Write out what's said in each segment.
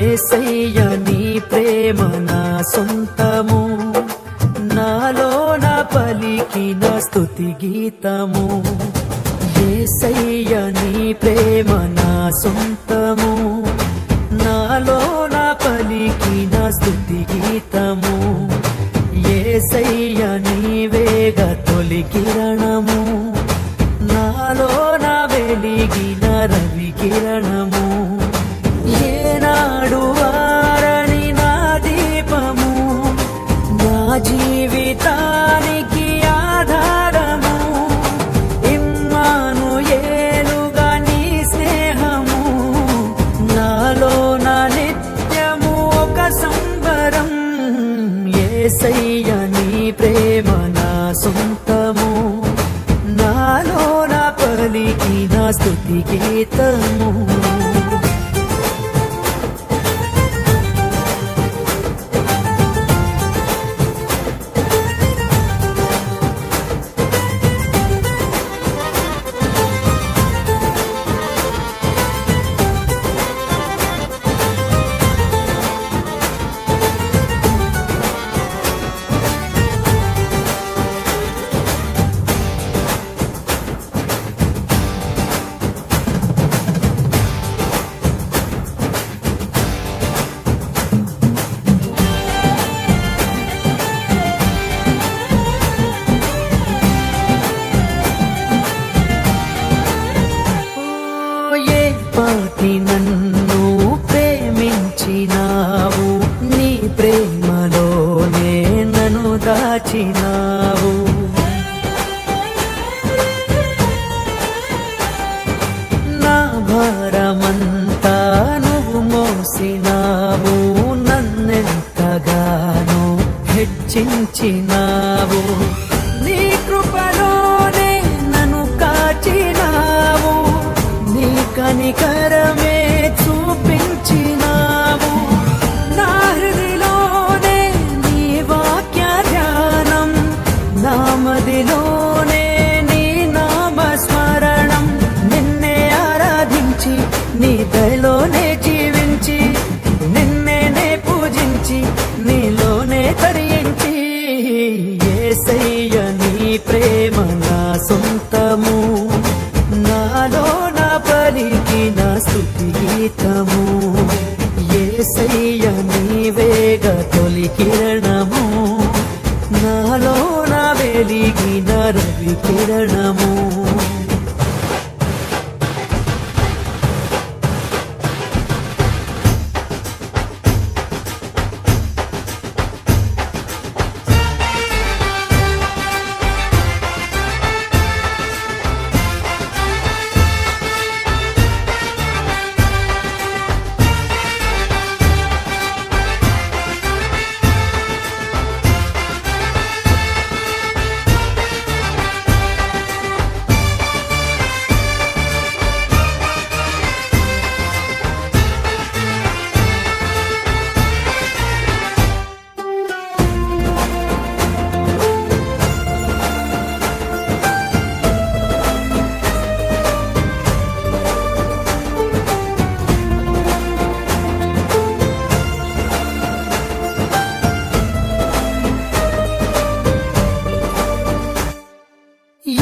యేసయ్య నీ ప్రేమ నా సొంతము, నాలో నా పలికిన స్తుతి గీతము. యేసయ్య నీ ప్రేమ నా సొంతము, నాలో నా పలికిన స్తుతి గీతము. యేసయ్య నీవేగ తొలి కిరణము, నాలో నా వెలిగిన రవి కిరణము. ఏనాడు వారని నా దీపము, నా జీవితానికి ఆధారము. ఇమ్మానుయేలుగా నీ స్నేహము, నాలో నా నిత్యము ఒక సంబరం. యేసయ్య నీ ప్రేమ నా సొంతము, నాలో నా పలికిన స్తుతి గీతము. నన్ను ప్రేమించినావు, నీ ప్రేమలోనే నన్ను దాచినావు. నా భారమంతా నువ్వు మోసినావు, నన్నెంతగానో హెచ్చించినావు. నీ కృపలోనే నన్ను కాచినావు, నీ కనికరమే చూపించినావు. నా హృదిలోనే నీ వాక్య ధ్యానం, నా మదిలోనే నీ నామస్మరణం. నిన్నే ఆరాధించి నీ దయలోనే జీవించి, నిన్నే పూజించి నీలోనే తరించి. యేసయ్య నీ ప్రేమ నా సొంతము, నాలో నా పలికిన స్తుతి గీతము. యేసయ్య నీవేగ తొలి కిరణము, నాలో నా వెలిగిన రవి కిరణము.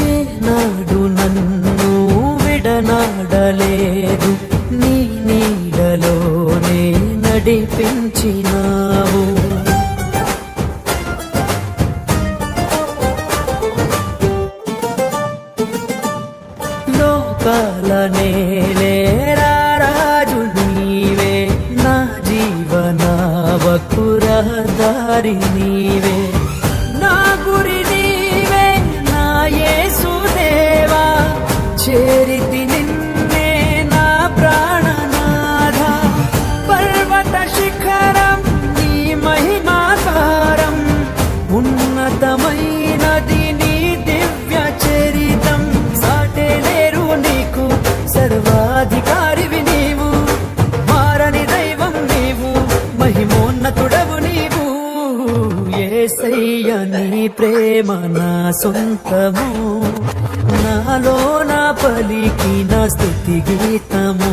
ఏనాడు నన్ను విడనాడలేదు, నీ నీడలోనే నడిపించినావు. లోకాల నేలేరా రాజు నీవే, నా జీవన వకురహదారి నీవే. నా గురి నీవే నా యేసుదేవా, చేరితి నిన్నే నా ప్రాణనాథ. పర్వత శిఖరం నీ మహిమాకారం, ఉన్నతమైనది నీ దివ్య చరితం. సాటే లేరు నీకు, సర్వాధికారివి నీవు, మారని దైవం నీవు, మహిమోన్నతుడవు నీవు. యేసయ్య నీ ప్రేమ నా సొంతము, నాలో నా పలికిన స్తుతి గీతము.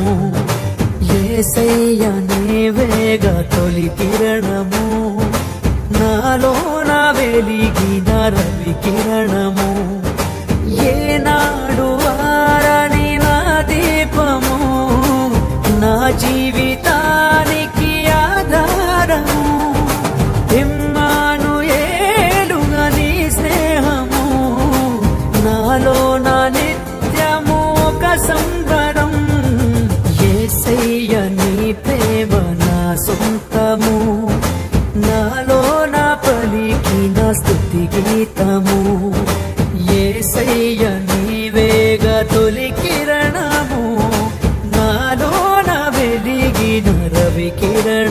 యేసయ్య నీవే నీవేగా తొలి కిరణము నాలో నా వెలిగిన రవి కిరణము ఏనాడు ఆరని నా దీపము నా జీవితానికి ఆధారము ఇమ్మానుయేలుగా నీ స్నేహము నాలో నా నిత్యము ఒక సంబరం యేసయ్య నీ ప్రేమ నా సొంతము నాలో నా పలికిన స్తుతి గీతము యేసయ్య నీవేగా తొలి కిరణము నాలో నా వెలిగిన రవి కిరణము